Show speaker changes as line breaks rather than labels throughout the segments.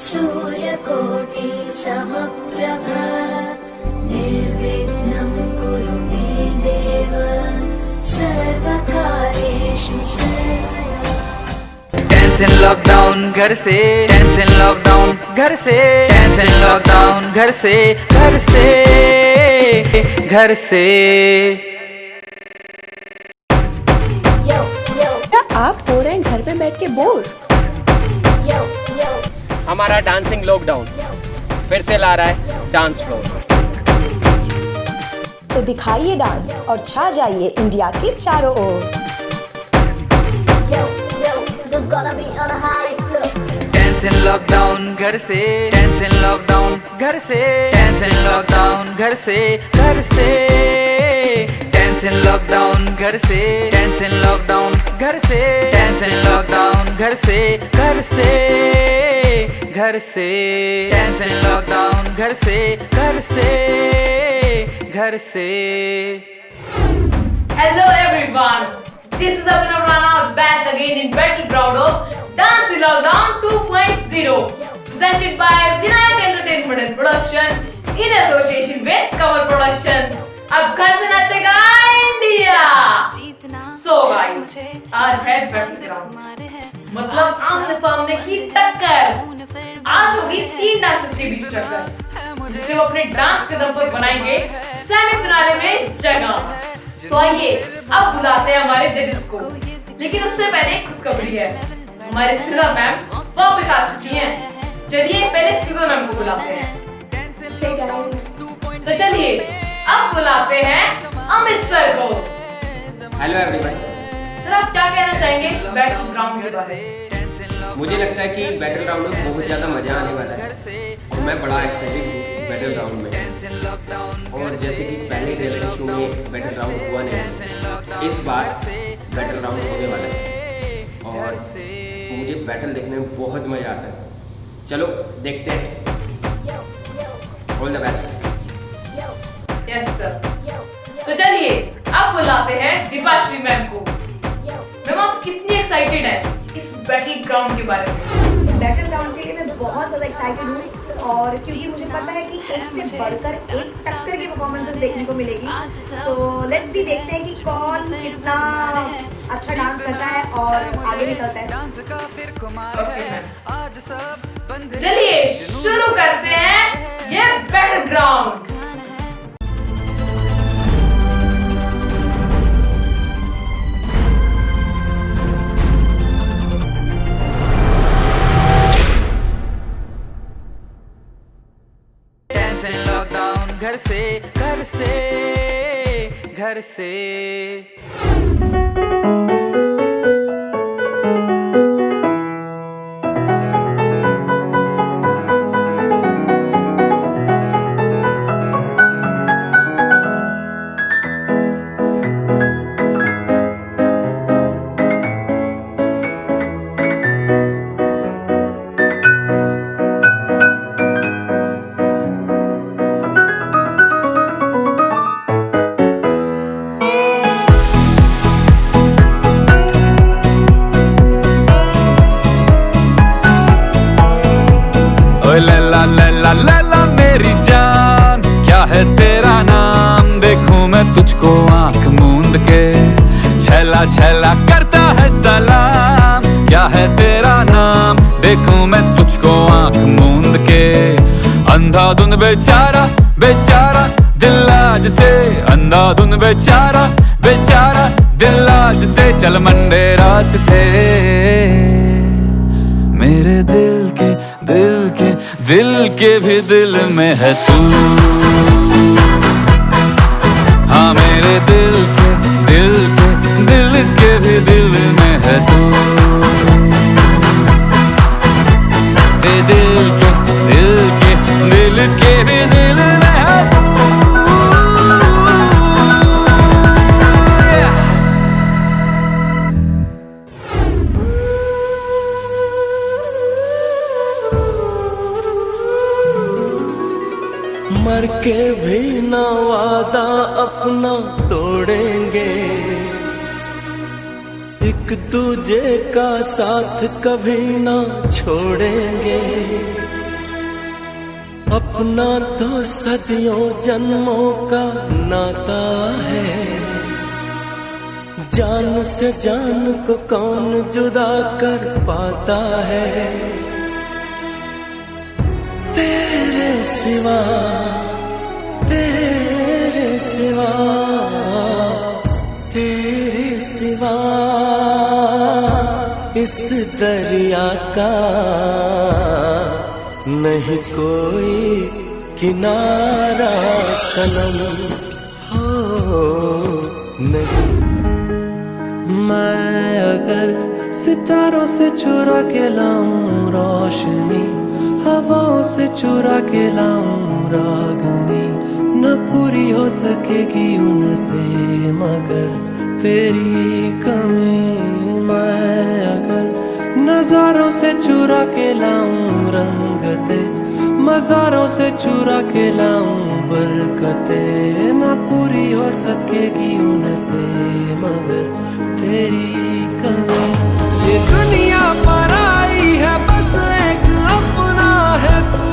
सूर्यकोटि समप्रभ निर्विघ्नं कुरु मे देव सर्वकार्येषु सर्वदा।
टेंशन लॉकडाउन घर से, टेंशन लॉकडाउन घर से, टेंशन लॉकडाउन घर से, घर से, घर से।
क्या आप हो रहे हैं घर पे बैठ के बोर?
हमारा डांसिंग लॉकडाउन फिर से ला रहा है डांस फ्लोर।
तो दिखाइए डांस और छा जाइए इंडिया के चारों ओर।
टेंशन लॉकडाउन घर से, टेंशन लॉकडाउन घर से, टेंशन लॉकडाउन घर से, घर से, टेंशन लॉकडाउन घर से, टेंशन लॉकडाउन घर से, टेंशन लॉकडाउन घर से, घर से, घर से, टेंशन लॉकडाउन घर से, घर से, घर से।
Hello everyone, this is Abhinav Rana back again in battleground of Dance in Lockdown 2.0 presented by Vinayak Entertainment and Production in association with Cover Productions। अब घर से नाचेगा इंडिया। So guys, आज है battleground, मतलब आमने सामने की टक्कर। आज होगी 3 डांसर्स के बीच टक्कर, जिससे वो अपने डांस के दम पर बनाएंगे सेमीफिनाले में जगह। तो आइए अब बुलाते हैं हमारे जजेस को, लेकिन उससे पहले एक खुशखबरी है, हमारे सिजा मैम वापस आ चुकी हैं। चलिए पहले सिजा मैम को बुलाते हैं। तो चलिए अब बुलाते हैं अमित सर को।
Hello everyone.
सर आप क्या कहना चाहेंगे इस बैटल ग्राउंड के बारे में?
मुझे लगता है कि बैटल ग्राउंड में बहुत ज़्यादा मज़ा आने वाला है और मैं बड़ा एक्साइटेड हूँ बैटल ग्राउंड में। और जैसे कि पहले रियलिटी शो में बैटल ग्राउंड हुआ नहीं, इस बार बैटल ग्राउंड होने वाला है और मुझे बैटल देखने में बहुत मज़ा आता है। चलो देखते हैं। All the best.
Yes sir. तो चलिए अब बुलाते हैं दीपाश्री मैम को। मैम आप कितनी एक्साइटेड है इस बैटल ग्राउंड के बारे में?
बैटल ग्राउंड के लिए मैं बहुत ज़्यादा एक्साइटेड हूँ, और क्योंकि मुझे पता है कि एक से बढ़कर एक टक्कर की परफॉर्मेंसेस देखने को मिलेगी। तो लेट्स सी, देखते हैं कि कौन कितना अच्छा डांस करता है और आगे निकलता है।
चलिए शुरू करते हैं ये बैटल ग्राउंड।
घर से, घर से, घर से।
लैला लैला लैला मेरी जान, क्या है तेरा नाम? देखूं मैं तुझको आंख मूंद के, छैला छैला करता है सलाम। क्या है तेरा नाम? देखूं मैं तुझको आंख मूंद के। अंधाधुन बेचारा बेचारा दिल लाज से, अंधाधुन बेचारा बेचारा दिल लाज से। चल मंडे रात से मेरे दिल के भी दिल में है तू। हाँ मेरे दिल के भी दिल में है तू। दिल के भी दिल में है तू।
मर के भी ना वादा अपना तोड़ेंगे, एक दूजे का साथ कभी ना छोड़ेंगे। अपना तो सदियों जन्मों का नाता है, जान से जान को कौन जुदा कर पाता है। तेरे सिवा, तेरे सिवा, तेरे सिवा इस दरिया का नहीं कोई किनारा सनम हो नहीं। मैं अगर सितारों से चुरा के लाऊं रोशनी, हवाओं से चुरा के लाऊं रागनी, न पूरी हो सकेगी उनसे मगर तेरी कमी। मैं अगर नजारों से चुरा के लाऊं रंगते, मजारों से चुरा के लाऊं बरकते, न पूरी हो सकेगी उनसे मगर तेरी कमी। ये दुनिया पर आई है बस एक अपना है तू,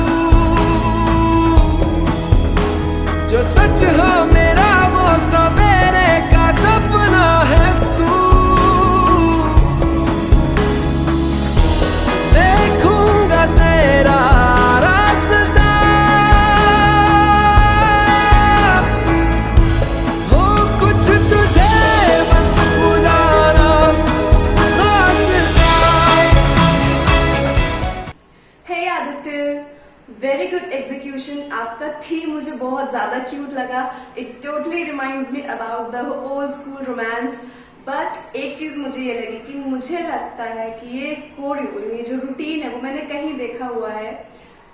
जो सच हो मेरा वो सवेरे का सपना है तू। देखूंगा तेरा रास्ता, हो कुछ तुझे बस खुदा ना वास्ता।
हे आदित्य, वेरी गुड एग्जीक्यूशन। आपका थीम मुझे बहुत ज्यादा क्यूट लगा। It totally reminds me about the old school romance. But एक चीज मुझे ये लगी कि मुझे लगता है कि ये कोरियो, ये जो रूटीन है वो मैंने कहीं देखा हुआ है।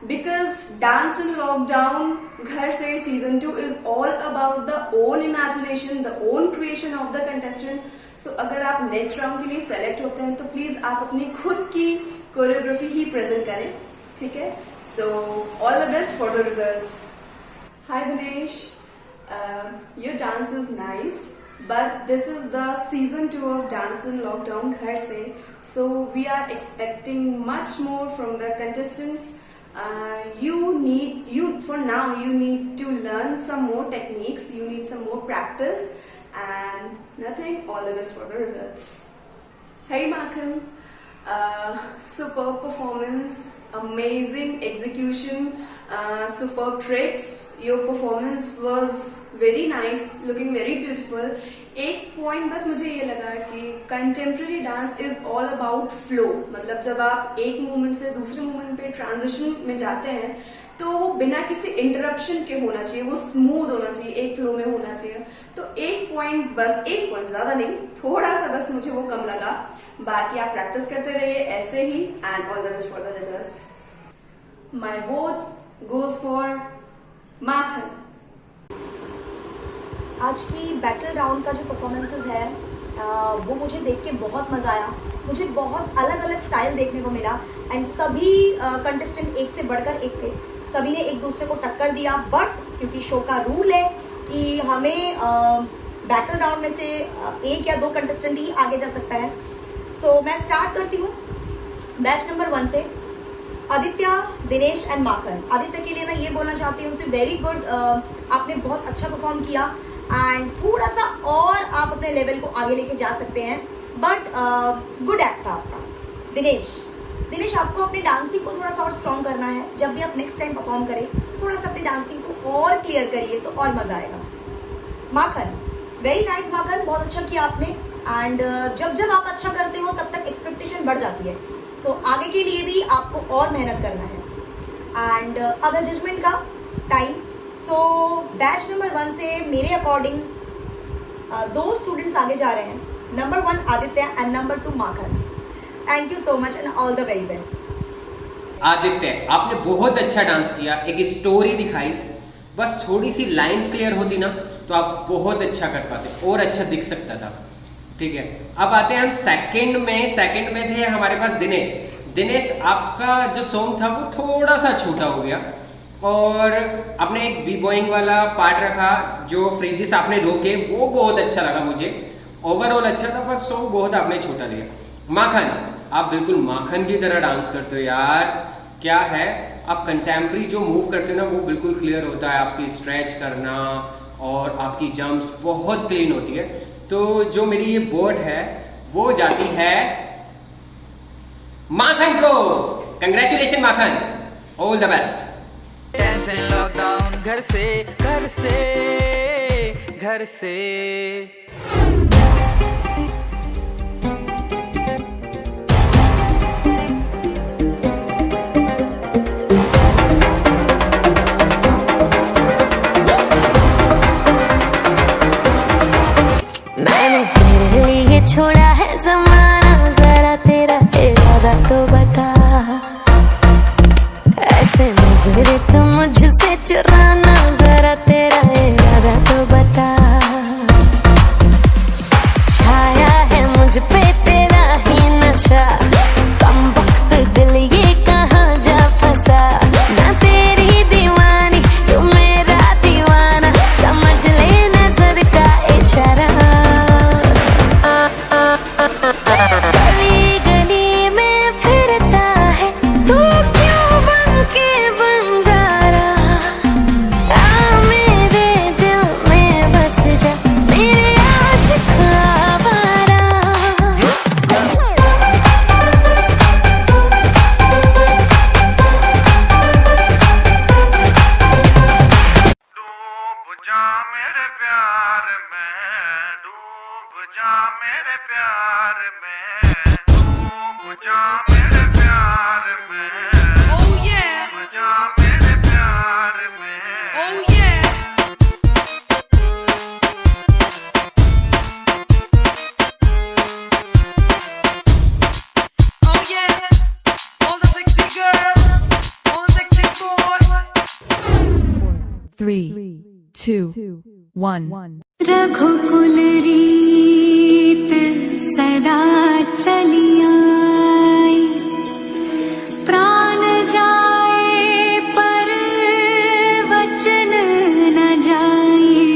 बिकॉज डांस इन लॉकडाउन घर से season 2 is all about the own imagination, the own creation of the contestant. So अगर आप नेक्स्ट राउंड के लिए सेलेक्ट होते हैं तो प्लीज आप अपनी खुद की कोरियोग्राफी ही प्रेजेंट करें, ठीक है? So all the best for the results. Hi Dinesh, your dance is nice, but this is the season 2 of Dance in Lockdown Ghar Se, so we are expecting much more from the contestants. For now you need to learn some more techniques, you need some more practice, and nothing. All the best for the results. Hey Makhan, superb performance, amazing execution, superb tricks. Your performance was very nice, looking very beautiful. एक point बस मुझे ये लगा कि contemporary dance is all about flow. मतलब जब आप एक मूवमेंट से दूसरे मूवमेंट पे ट्रांजिशन में जाते हैं तो वो बिना किसी इंटरप्शन के होना चाहिए, वो स्मूथ होना चाहिए, एक फ्लो में होना चाहिए। तो एक पॉइंट, बस एक पॉइंट, ज्यादा नहीं, थोड़ा सा बस मुझे वो कम लगा। बाकी आप प्रैक्टिस करते रहिए ऐसे ही, and all the best for the results. My vote goes for Makhan.
आज की बैटल राउंड का जो परफॉर्मेंसेस है वो मुझे देख के बहुत मजा आया। मुझे बहुत अलग अलग स्टाइल देखने को मिला एंड सभी कंटेस्टेंट एक से बढ़कर एक थे। सभी ने एक दूसरे को टक्कर दिया, बट क्योंकि शो का रूल है कि हमें बैटल राउंड में से एक या दो कंटेस्टेंट ही आगे जा सकता है। सो मैं स्टार्ट करती हूँ बैच नंबर 1 से। आदित्य, दिनेश एंड माखन। आदित्य के लिए मैं ये बोलना चाहती हूँ कि वेरी गुड, आपने बहुत अच्छा परफॉर्म किया एंड थोड़ा सा और आप अपने लेवल को आगे लेके जा सकते हैं, बट गुड एक्ट था आपका। दिनेश, आपको अपनी डांसिंग को थोड़ा सा और स्ट्रॉन्ग करना है। जब भी आप नेक्स्ट टाइम परफॉर्म करें थोड़ा सा अपनी डांसिंग को और क्लियर करिए तो और मजा आएगा। माखन, वेरी नाइस माखन, बहुत अच्छा किया आपने एंड जब आप अच्छा करते हो तब तक एक्सपेक्टेशन बढ़ जाती है। सो आगे के लिए भी आपको और मेहनत करना है। एंड अब है जजमेंट का टाइम। सो बैच नंबर 1 से मेरे अकॉर्डिंग 2 स्टूडेंट्स आगे जा रहे हैं, number 1 Aditya and number 2 Makhan. Thank you so much and all the very best.
Aditya, आपने बहुत अच्छा डांस किया, एक स्टोरी दिखाई। बस थोड़ी सी लाइंस क्लियर होती ना तो आप बहुत अच्छा कर पाते और अच्छा दिख सकता था, ठीक है? अब आते हैं हम सेकंड में थे हमारे पास दिनेश, आपका जो सॉन्ग था वो थोड़ा सा छोटा हो गया और आपने एक बी बॉइंग वाला पार्ट रखा, जो फ्रिजेस आपने रोके वो बहुत अच्छा लगा मुझे। ओवरऑल अच्छा था पर सॉन्ग बहुत आपने छोटा लिया। माखन, आप बिल्कुल माखन की तरह डांस करते हो यार, क्या है, आप कंटेम्प्रेरी जो मूव करते हो ना वो बिल्कुल क्लियर होता है, आपकी स्ट्रेच करना और आपकी जंप्स बहुत क्लीन होती है। तो जो मेरी ये बोर्ड है वो जाती है माखन को। Congratulation Makhan, all the best.
Tension lockdown घर से घर से घर से।
मैंने तेरे लिए छोड़ा है जमाना, जरा तेरा इरादा तो बता। ऐसे नजरे तो मुझसे चुराना, जरा तेरा इरादा तो बता। छाया है मुझ पे तेरा ही नशा, कम वक्त दिल ये कहाँ जा फंसा। ना तेरी दीवानी तू मेरा दीवाना, समझ ले नजर का इशारा। गली गली में फिरता है तू, क्यों बन के बंजारा। आ मेरे दिल में बस जा, मेरे आशिक आवारा।
डूब जा मेरे प्यार में, डूब जा मेरे प्यार में, डूब जा मेरे प्यार में, डूब जा मेरे प्यार में।
Three, two, one.
रघुकुल रीत सदा चली आई, प्राण जाए पर वचन न जाए।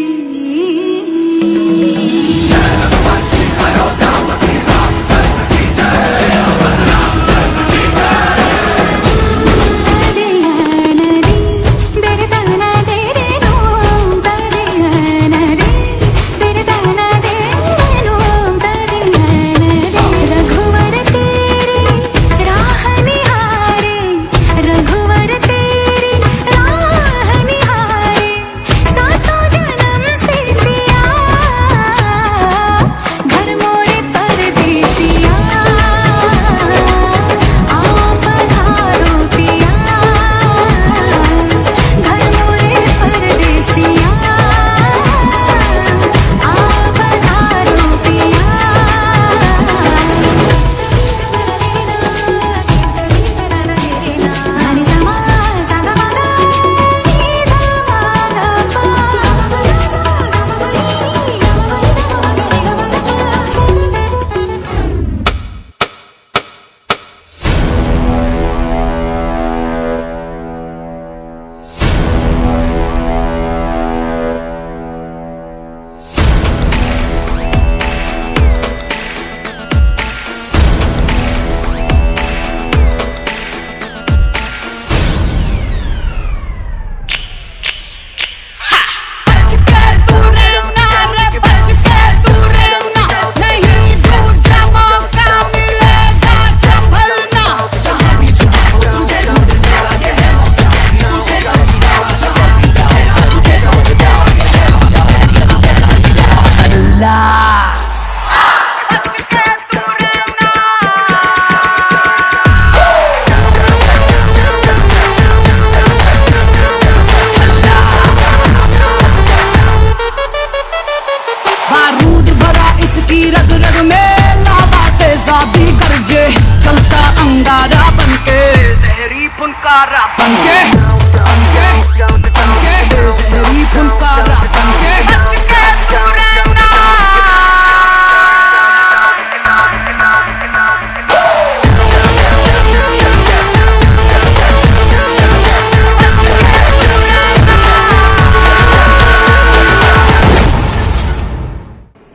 फुनकारा बनके जहरी फुनकारा बनके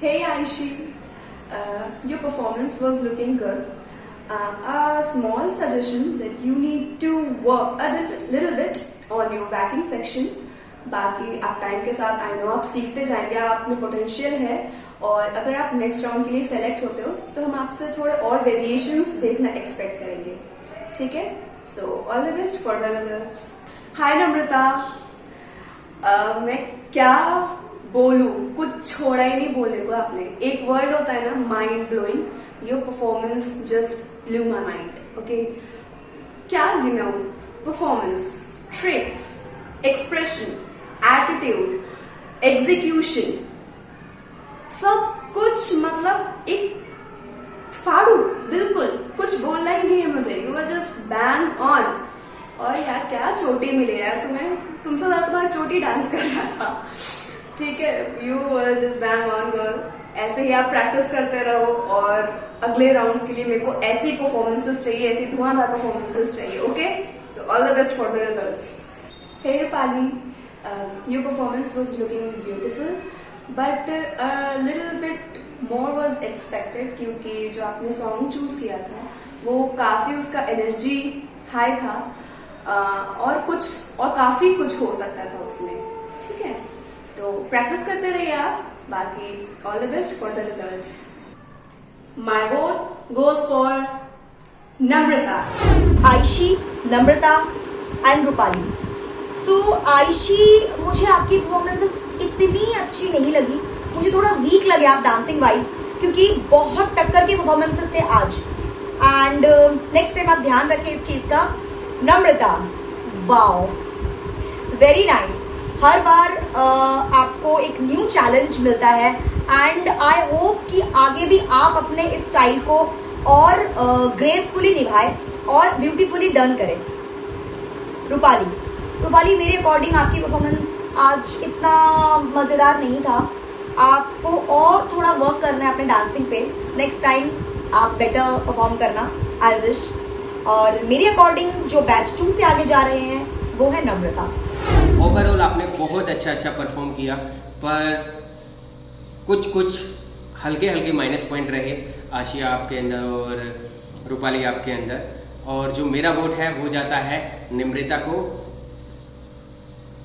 Hey Aishi, your performance was looking good. A small suggestion that you need to work a little bit on your backing section. बाकी आप टाइम के साथ आई नो आप सीखते जाएंगे, आप में पोटेंशियल है, और अगर आप नेक्स्ट राउंड के लिए सेलेक्ट होते हो तो हम आपसे थोड़े और वेरिएशंस देखना एक्सपेक्ट करेंगे, ठीक है? So all the best for the results. Hi Namrata, मैं क्या बोलूं, कुछ छोड़ा ही नहीं बोलने को आपने. एक वर्ड होता है ना, mind blowing. Your performance just blew my mind. Okay, क्या गिनाऊं? Performance, tricks, expression, attitude, execution, सब कुछ मतलब एक फाड़ू, बिल्कुल कुछ बोलना ही नहीं है मुझे. You are just bang on. और यार क्या चोटी मिली यार तुम्हें, तुमसे ज्यादा तुम्हारा चोटी डांस कर रहा था, ठीक है? You are just bang on girl. ऐसे ही आप प्रैक्टिस करते रहो, और अगले राउंड्स के लिए मेरे को ऐसी परफॉर्मेंसेस चाहिए, ऐसी धुआंधार परफॉर्मेंसेस चाहिए. Okay, so all the best for the results. Hey Rupali, your performance was looking beautiful, but a little bit more was expected, क्योंकि जो आपने सॉन्ग चूज किया था वो काफी उसका एनर्जी हाई था, और काफी कुछ हो सकता था उसमें, ठीक है? तो प्रैक्टिस करते रहिए आप. बाकी all the best for the results. My vote goes for Namrata.
Ayshi, Namrata and Rupali. So Ayshi, मुझे आपकी परफॉर्मेंसेस इतनी अच्छी नहीं लगी, मुझे थोड़ा वीक लगे आप डांसिंग वाइज, क्योंकि बहुत टक्कर के परफॉर्मेंसेस थे आज. एंड नेक्स्ट टाइम आप ध्यान रखें इस चीज का. नम्रता, वाओ, वेरी नाइस. हर बार आपको एक न्यू चैलेंज मिलता है, एंड आई होप कि आगे भी आप अपने इस स्टाइल को और ग्रेसफुली निभाएं और ब्यूटीफुली डन करें. रूपाली, मेरे अकॉर्डिंग आपकी परफॉर्मेंस आज इतना मज़ेदार नहीं था. आपको और थोड़ा वर्क करना है अपने डांसिंग पे. नेक्स्ट टाइम आप बेटर परफॉर्म करना, आई विश. और मेरे अकॉर्डिंग जो बैच 2 से आगे जा रहे हैं वो है नम्रता.
ओवरऑल आपने बहुत अच्छा परफॉर्म किया, पर कुछ हल्के माइनस पॉइंट रहे आशिया आपके अंदर और रूपाली आपके अंदर. और जो मेरा वोट है वो जाता है नम्रता को.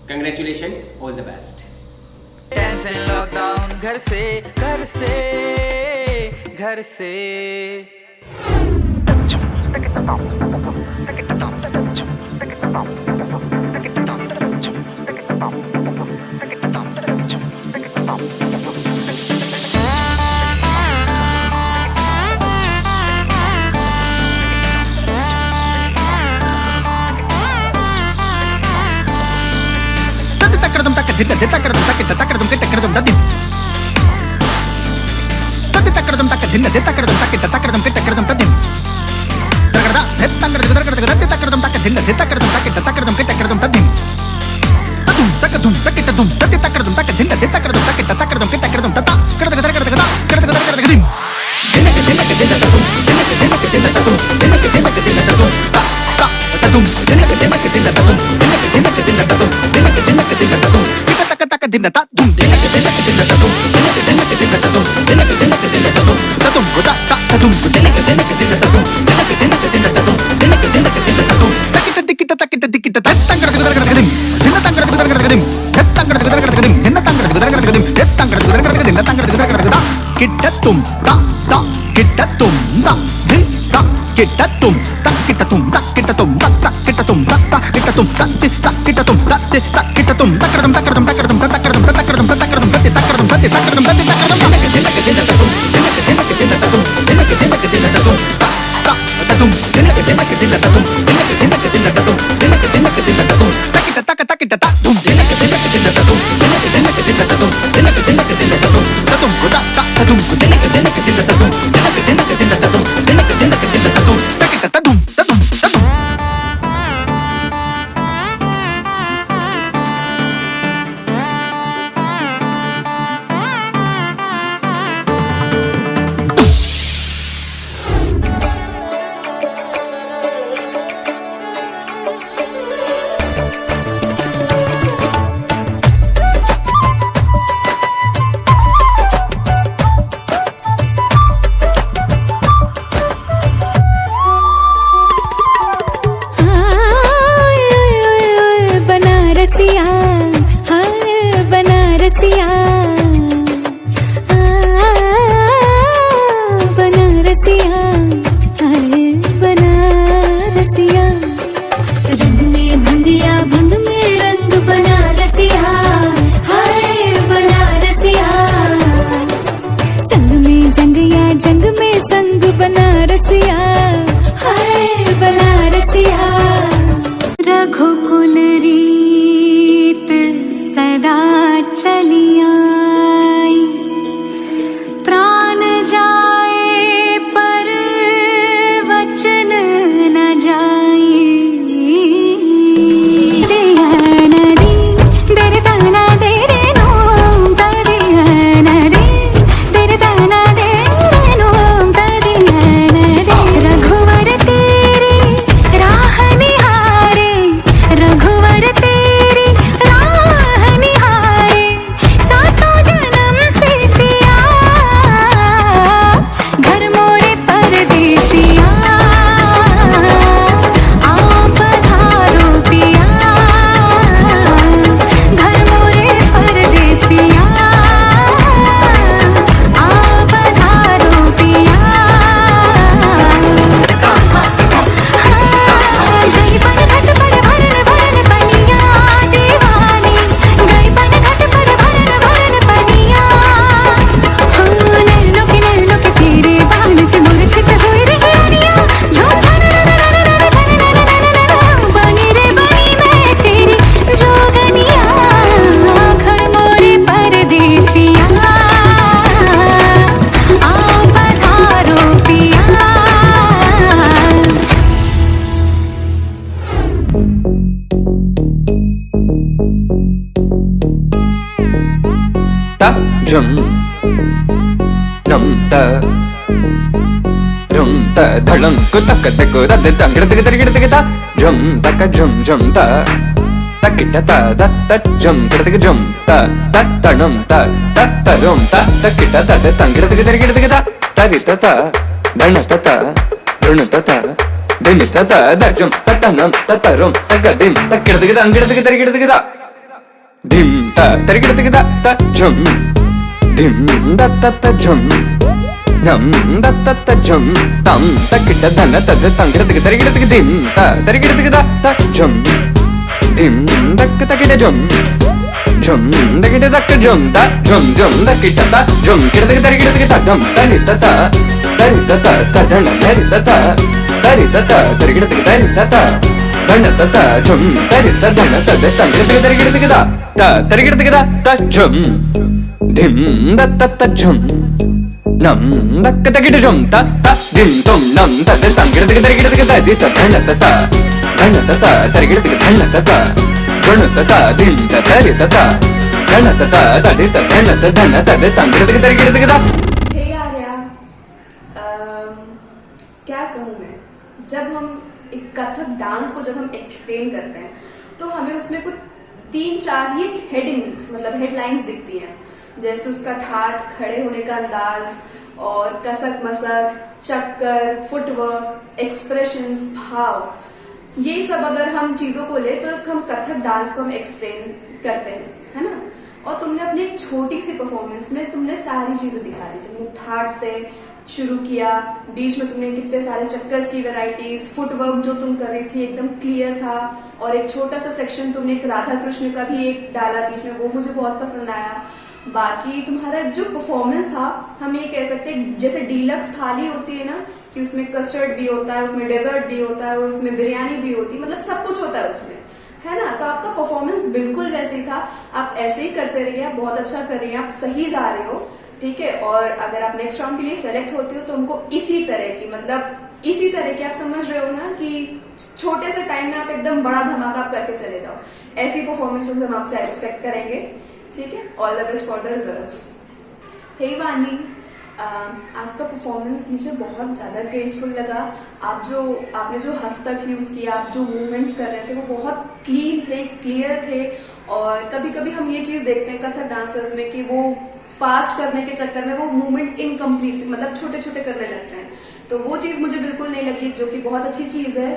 Congratulation, all the best.
Tension lockdown, घर से
ta rum ta dhalam ko tak tak ko da da gir gir gir gir ta jum tak jum jum ta takita ta da ta jum gir gir jum ta tanam ta rum ta takita ta da gir gir gir ta tarita ta dana ta run ta dinita ta da jum tanam ta rum ta dim ta gir gir gir ta dim ta gir gir ta jum dim da ta jum nam da ta jum tam takita dana ta gir gir dim ta gir gir ta jum dim takita jum jum takita jum ta jum takita ta jum gir gir ta dum tarita ta dana tarita ta gir gir ta dana ta jum tarita dana ta gir gir ta jum dim da ta jum nam takita jum ta dim tum nam ta gir gir ta di ta dana ta gir gir dana ta dim ta tarita ta dana ta di ta dana ta gir gir ta
हे आर्या, क्या कहूँ मैं, जब हम एक Kathak dance को जब हम explain करते हैं तो हमें उसमें कुछ 3-4 ही हेडिंग्स मतलब हेडलाइंस दिखती हैं, जैसे उसका ठाठ, खड़े होने का अंदाज और कसक मसक, चक्कर, फुटवर्क, एक्सप्रेशंस, भाव, ये सब अगर हम चीजों को ले तो हम कथक डांस को हम एक्सप्लेन करते हैं, है ना। और तुमने अपनी एक छोटी सी परफॉर्मेंस में तुमने सारी चीजें दिखा दी। तुमने ठाठ से शुरू किया, बीच में तुमने कितने सारे चक्कर्स की वैरायटीज, फुटवर्क जो तुम कर रही थी एकदम क्लियर था, और एक छोटा सा सेक्शन तुमने एक राधा कृष्ण का भी एक डाला बीच में, वो मुझे बहुत पसंद आया। बाकी तुम्हारा जो परफॉर्मेंस था, हम ये कह सकते हैं जैसे डीलक्स थाली होती है ना, कि उसमें कस्टर्ड भी होता है, उसमें डेजर्ट भी होता है, उसमें बिरयानी भी होती है, मतलब सब कुछ होता है उसमें, है ना। तो आपका परफॉर्मेंस बिल्कुल वैसे ही था। आप ऐसे ही करते रहिए, आप बहुत अच्छा कर रही हैं, आप सही जा रहे हो, ठीक है। और अगर आप नेक्स्ट राउंड के लिए सेलेक्ट होते हो तो हमको इसी तरह की, मतलब इसी तरह की, आप समझ रहे हो ना, कि छोटे से टाइम में आप एकदम बड़ा धमाका आप करके चले जाओ। ऐसी परफॉर्मेंसेस हम आपसे एक्सपेक्ट करेंगे, ठीक है। All the best for the results. Hey Vani, आपका परफॉर्मेंस मुझे बहुत ज्यादा ग्रेसफुल लगा। आपने जो हस्तक यूज किया, आप जो मूवमेंट्स कर रहे थे वो बहुत क्लीन थे, क्लियर थे। और कभी कभी हम ये चीज देखते हैं कथक डांसर्स में कि वो फास्ट करने के चक्कर में वो मूवमेंट्स इनकम्प्लीट, मतलब छोटे छोटे करने लगते हैं, तो वो चीज मुझे बिल्कुल नहीं लगी, जो कि बहुत अच्छी चीज है।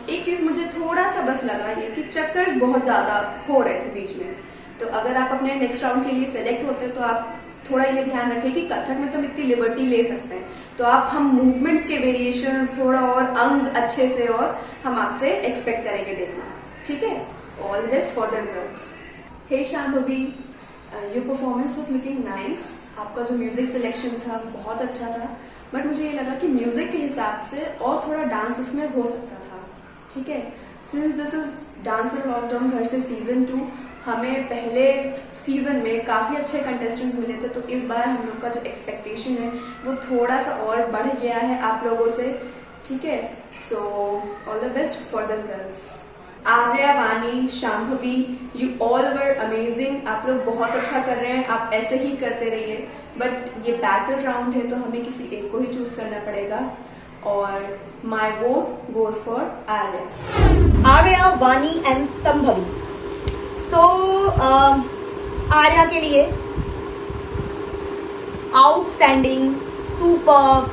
एक चीज मुझे थोड़ा सा बस लगा ये कि चक्कर्स बहुत ज्यादा हो रहे थे बीच में, तो अगर आप अपने नेक्स्ट राउंड के लिए सेलेक्ट होते तो आप थोड़ा ये ध्यान रखें कि कथक में तो हम इतनी लिबर्टी ले सकते हैं, तो हम मूवमेंट्स के वेरिएशंस थोड़ा और अंग अच्छे से और हम आपसे एक्सपेक्ट करेंगे देखना, ठीक है। All best for the results. Hey Shambhavi, your performance was looking nice. आपका जो म्यूजिक सिलेक्शन था बहुत अच्छा था, बट मुझे ये लगा कि म्यूजिक के हिसाब से और थोड़ा डांस इसमें हो सकता था, ठीक है। Since this is dance in lockdown घर से सीजन 2, हमें पहले सीजन में काफी अच्छे कंटेस्टेंट्स मिले थे, तो इस बार हम लोग का जो एक्सपेक्टेशन है वो थोड़ा सा और बढ़ गया है आप लोगों से, ठीक है। So all the best for the results. Arya, Vani, Shambhavi, you all were amazing. आप लोग बहुत अच्छा कर रहे हैं, आप ऐसे ही करते रहिए। बट ये बैटल राउंड है तो हमें किसी एक को ही चूज करना पड़ेगा, और माई vote goes for Arya.
Arya, वानी एंड संभवी। सो आर्या के लिए outstanding, super,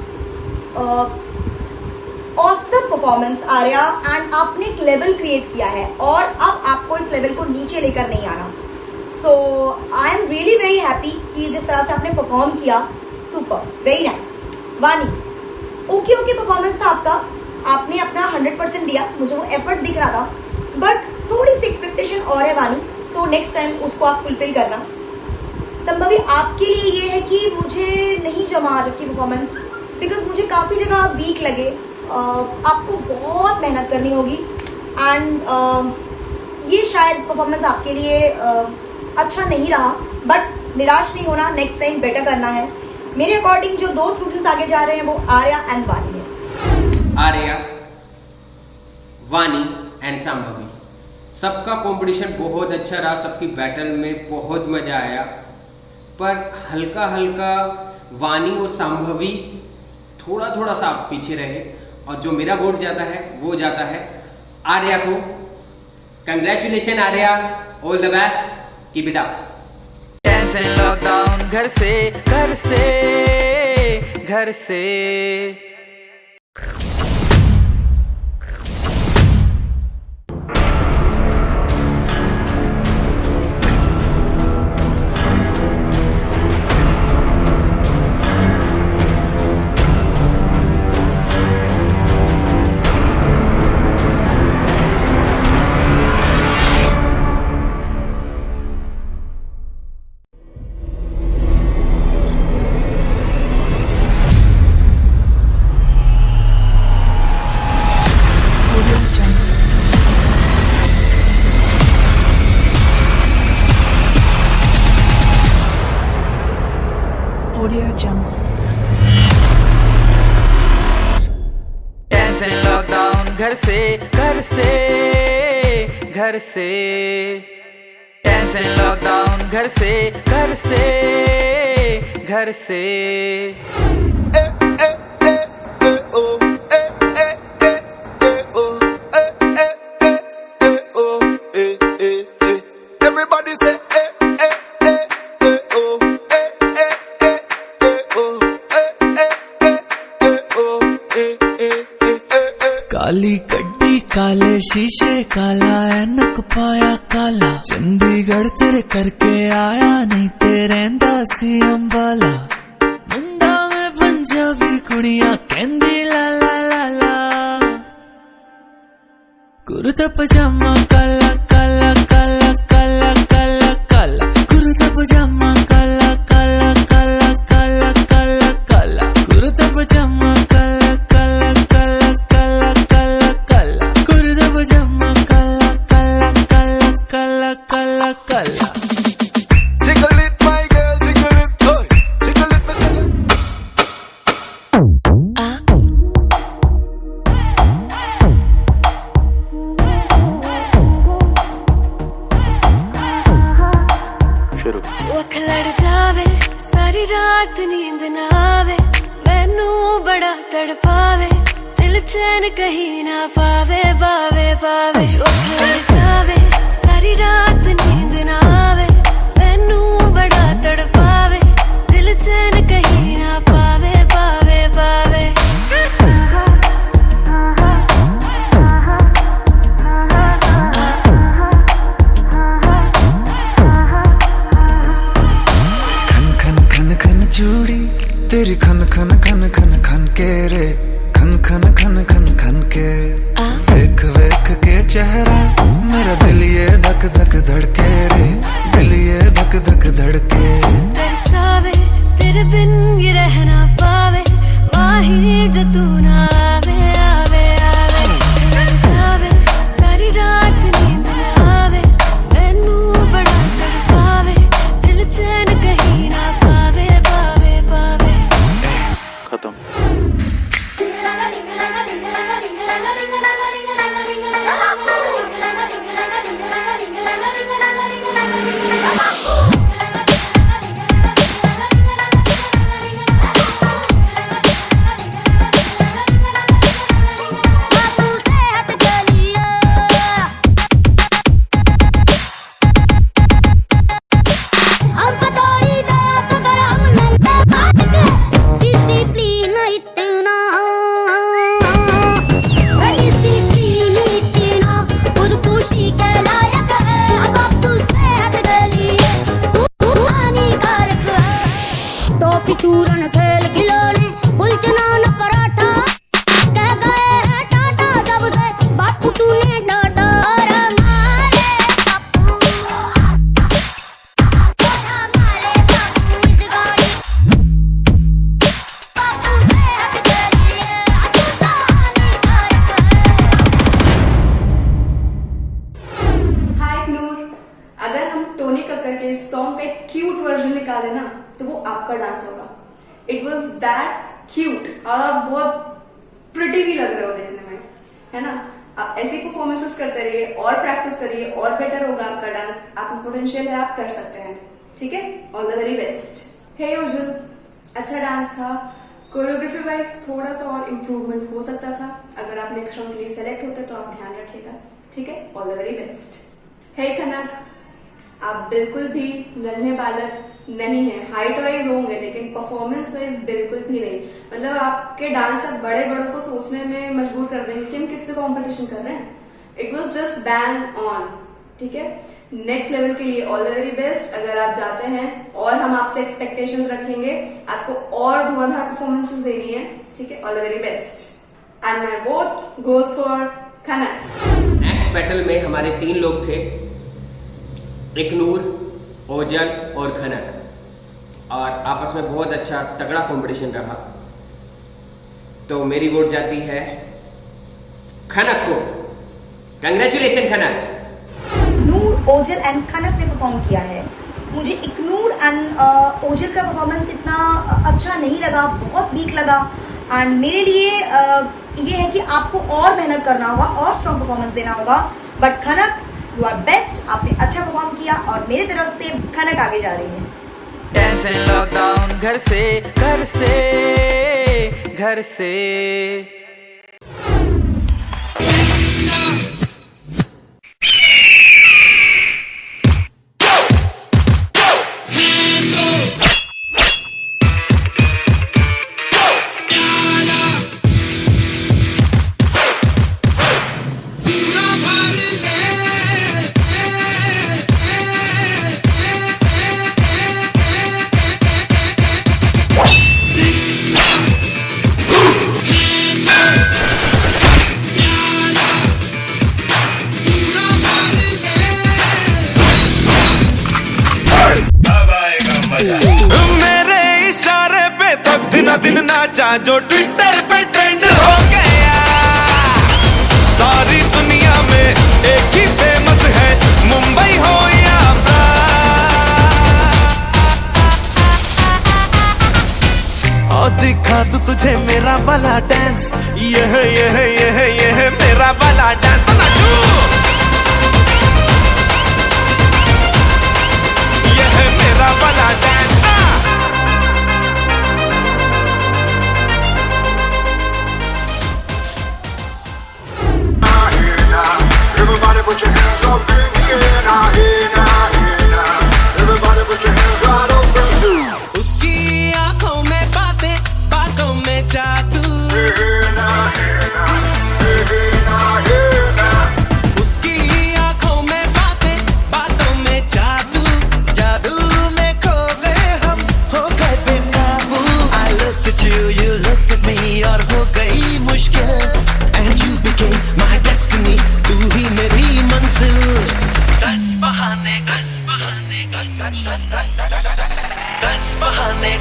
awesome performance Arya, and आपने एक लेवल क्रिएट किया है और अब आपको इस लेवल को नीचे लेकर नहीं आना। So I am really very happy कि जिस तरह से आपने परफॉर्म किया, super, very nice. Vani, okay performance था आपका, आपने अपना 100% दिया, मुझे वो एफर्ट दिख रहा था, बट थोड़ी सी एक्सपेक्टेशन और है वानी, तो नेक्स्ट टाइम उसको आप फुलफिल करना। संभवी, आपके लिए ये है कि मुझे नहीं जमा आज आपकी परफॉर्मेंस, बिकॉज मुझे काफ़ी जगह वीक लगे। आपको बहुत मेहनत करनी होगी, एंड ये शायद परफॉर्मेंस आपके लिए अच्छा नहीं रहा, बट निराश नहीं होना, नेक्स्ट टाइम बेटर करना है। मेरे अकॉर्डिंग जो 2 स्टूडेंट्स आगे जा रहे हैं वो आर्या एंड वानी है।
आर्या, वानी एंड संभवी, सबका कंपटीशन बहुत अच्छा रहा, सबकी बैटल में बहुत मज़ा आया, पर हल्का हल्का वानी और संभवी थोड़ा थोड़ा सा पीछे रहे, और जो मेरा वोट जाता है वो जाता है आर्या को। Congratulation Arya, all the best, keep it up.
Tension lockdown घर से घर से घर से।
Audio Jungle.
टेंशन लॉकडाउन घर से घर से घर से। टेंशन लॉकडाउन घर से घर से घर से।
Everybody say
काली गड्डी काले शीशे काला ऐनक पाया काला, चंडीगढ़ तेरे करके आया नहीं ते रहिंदा सी अंबाला। मुंडा में पंजाबी कुड़ियां कहंदी ला ला ला ला, कुर्ता पजामा काला काला काला काला काला काला, कुर्ता पजामा काला काला काला काला काला काला, कुर्ता पजामा काला काला काला काला काला काला, कुर्ता पजामा काला काला काला काला काला काला।
jiggle it my girl, jiggle it, oh, jiggle it, my girl. शुरू।
जो अख लड़ जावे सारी रात नींद ना आवे, मैनू बड़ा तड़पावे, दिल चैन कहीं ना पावे पावे पावे। जो अख लड़ जावे सारी रात नींद ना आवे, मैनू बड़ा तड़पावे, दिल चैन कहीं ना पावे पावे पावे।
खन खन खन चूड़ी तेरी खन खन खन खन खन के रे, खन खन खन खन खन के। वेख वेख के चेहरा मेरा दिल ये धक धक धड़के रे, दिल ये धक धक धड़के।
तरसावे तेरे बिन ये रह ना पावे, माही जो तू ना आवे आवे आवे। लड़ जावे सारी रात नींद ना आवे, मैनू बड़ा तड़पावे, दिल चैन कहीं ना पावे पावे पावे।
खत्म।
चूरन खेल खिलौने कुलचना न पराठा, कह गए हैं टाटा जब से बापू तूने डाटा। और हमारे बापू इस गाड़ी बापू से हट गई
हाय नूर, अगर हम टोनी कक्कर के इस सॉन्ग का एक क्यूट वर्जन निकाले ना तो वो आपका डांस होगा। इट वॉज दैट क्यूट, और आप बहुत प्रिटी भी लग रहे हो देखने में, है ना। आप ऐसी परफॉर्मेंसेस करते रहिए और प्रैक्टिस करिए और बेटर होगा आपका डांस। आप में पोटेंशियल है, आप कर सकते हैं, ठीक है। All the very best. Hey Ojal, अच्छा डांस था। कोरियोग्राफी वाइज थोड़ा सा और इम्प्रूवमेंट हो सकता था। अगर आप नेक्स्ट राउंड के लिए सेलेक्ट होते तो आप ध्यान रखिएगा, ठीक है। All the very best. Hey Khanak, आप बिल्कुल भी नन्हे बालक नहीं है। हाइट वाइज होंगे लेकिन परफॉर्मेंस वाइज बिल्कुल भी नहीं। मतलब आपके डांस अब बड़े बड़ों को सोचने में मजबूर कर देंगे कि हम किससे कॉम्पिटिशन कर रहे हैं। It was just bang on, ठीक है। नेक्स्ट लेवल के लिए ऑल द वेरी बेस्ट। अगर आप जाते हैं और हम आपसे एक्सपेक्टेशंस रखेंगे, आपको और धुआंधार परफॉर्मेंसेस देनी है, ठीक है। All the very best and my vote goes for Khanak.
Next battle में हमारे 3 लोग थे, इकनूर, ओजल और खनक, और आपस में बहुत अच्छा तगड़ा कंपटीशन रहा। तो मेरी वोट जाती है खनक को। Congratulation Khanak.
Noor, Ojal and खनक ने परफॉर्म किया है। मुझे इकनूर एंड ओजल का परफॉर्मेंस इतना अच्छा नहीं लगा, बहुत वीक लगा। एंड मेरे लिए ये है कि आपको और मेहनत करना होगा और स्ट्रॉन्ग परफॉर्मेंस देना होगा। But Khanak, you are best, आपने अच्छा परफॉर्म किया और मेरी तरफ से खनक आगे जा रही है।
डांस इन लॉकडाउन, घर से घर से घर से।
मेरे इशारे पे तो दिन नाचा जो ट्विटर पे ट्रेंड हो गया। सारी दुनिया में एक ही फेमस है, मुंबई हो या और दिखा तू तुझे मेरा वाला डांस, यह मेरा वाला डांस। मेरा वाला dance. Everybody put your hands up in the air now, here now, here now. Everybody put your hands right up and shoot. उसकी आंखों में बातें, बातों में जादू। Here now, here now, here now, here now. उसकी आंखों में बातें, बातों में जादू, जादू में खो गए हम, हो गए बेकाबू। I looked at you, you looked at me, और हो गई मुश्किल। And you became my destiny, तू ही मेरी मंजिल। 10 बहाने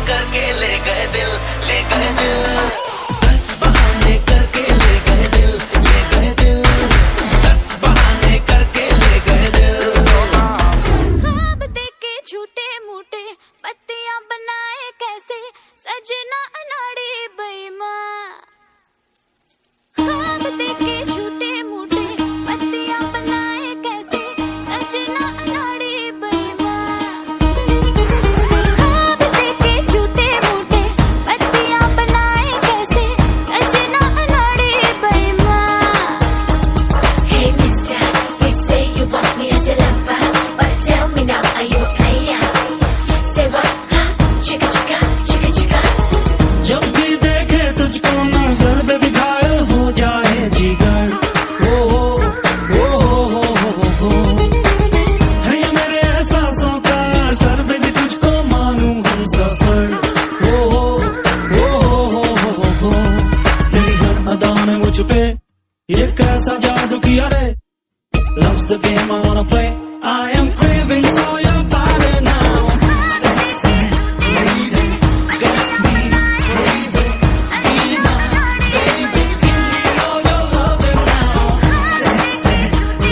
करके ले गए दिल, ले गए दिल। 10 बहाने करके ले गए दिल, ले गए दिल। 10 बहाने करके ले गए दिल।
ख्वाब देखे झूठे मूठे पत्तियां बनाए कैसे, सजना अनाड़ी बेईमान। ख्वाब देखे झूठे मूठे पत्तियां बनाए कैसे, सजना अनाड़ी बेईमान। ख्वाब देखे झूठे मूठे पत्तियां बनाए कैसे, सजना अनाड़ी बेईमान। Hey mister, you say you want me as your lover, but tell me now, are you a player? Say what, huh? Chicka chicka, chicka chicka.
जब भी देखे तुझको नजर पे भी घायल हो जाए जिगर। हो है ये मेरे एहसासों का असर पे भी तुझको मानूं हम सफर। हो तेरी हर अदा ने मुझ पे ये कैसा जादू किया रे। Love's the game I wanna play, I am craving for your body now. Sexy lady, got me crazy. Be my baby, give me all your loving now. Sexy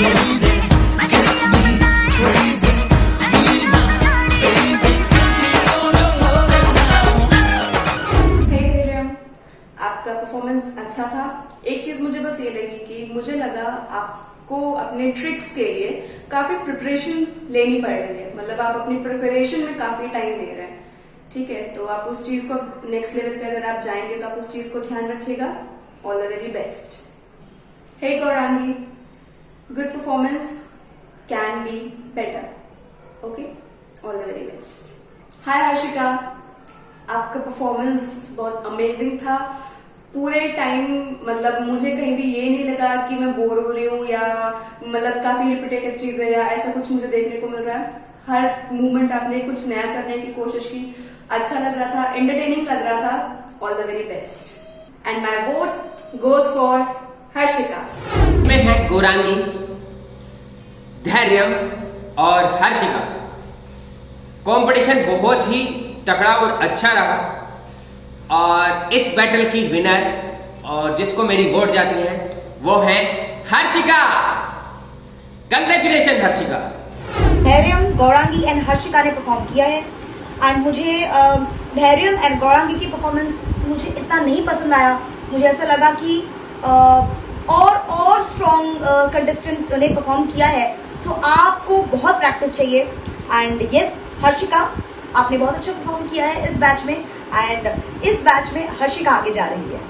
lady, got me crazy. Be my baby, give me all your loving now.
हे धैर्यम, आपका performance अच्छा था। एक चीज मुझे बस ये लगी कि मुझे लगा आपको अपने ट्रिक्स के लिए काफी प्रिपरेशन लेनी पड़ रही है। मतलब आप अपनी प्रिपरेशन में काफी टाइम दे रहे हैं, ठीक है, तो आप उस चीज को नेक्स्ट लेवल पे अगर आप जाएंगे तो आप उस चीज को ध्यान रखिएगा। All the very best. Hey Gaurangi, good performance, can be better, okay, all the very best. Hi Harshika, आपका परफॉर्मेंस बहुत अमेजिंग था। पूरे टाइम मतलब मुझे कहीं भी ये नहीं लगा कि मैं बोर हो रही हूँ या मतलब काफी रिपीटेटिव चीजें या ऐसा कुछ मुझे देखने को मिल रहा है। हर मूवमेंट आपने कुछ नया करने की कोशिश की, अच्छा लग रहा था, एंटरटेनिंग लग रहा था। All the very best and my vote goes for Harshika.
में है गौरांगी, धैर्यम और हर्षिका। कंपटीशन बहुत ही तगड़ा और अच्छा रहा और इस बैटल की विनर और जिसको मेरी वोट जाती है वो है हर्षिका। कंग्रेचुलेशन हर्षिका।
धैर्यम, गौरांगी एंड हर्षिका ने परफॉर्म किया है एंड मुझे धैर्यम एंड गौरांगी की परफॉर्मेंस मुझे इतना नहीं पसंद आया। मुझे ऐसा लगा कि और स्ट्रॉन्ग कंटेस्टेंट ने परफॉर्म किया है। सो आपको बहुत प्रैक्टिस चाहिए एंड यस हर्षिका, आपने बहुत अच्छा परफॉर्म किया है इस बैच में एंड इस बैच में हर्षिका आगे जा रही है।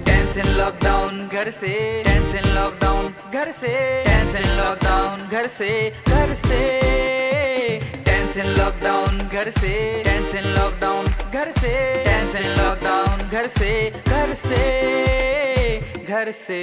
टेंशन लॉकडाउन घर से, टेंशन लॉकडाउन घर से, टेंशन लॉकडाउन घर से, घर से, टेंशन लॉकडाउन घर से, टेंशन लॉकडाउन घर से, टेंशन लॉकडाउन घर से, घर से, घर से।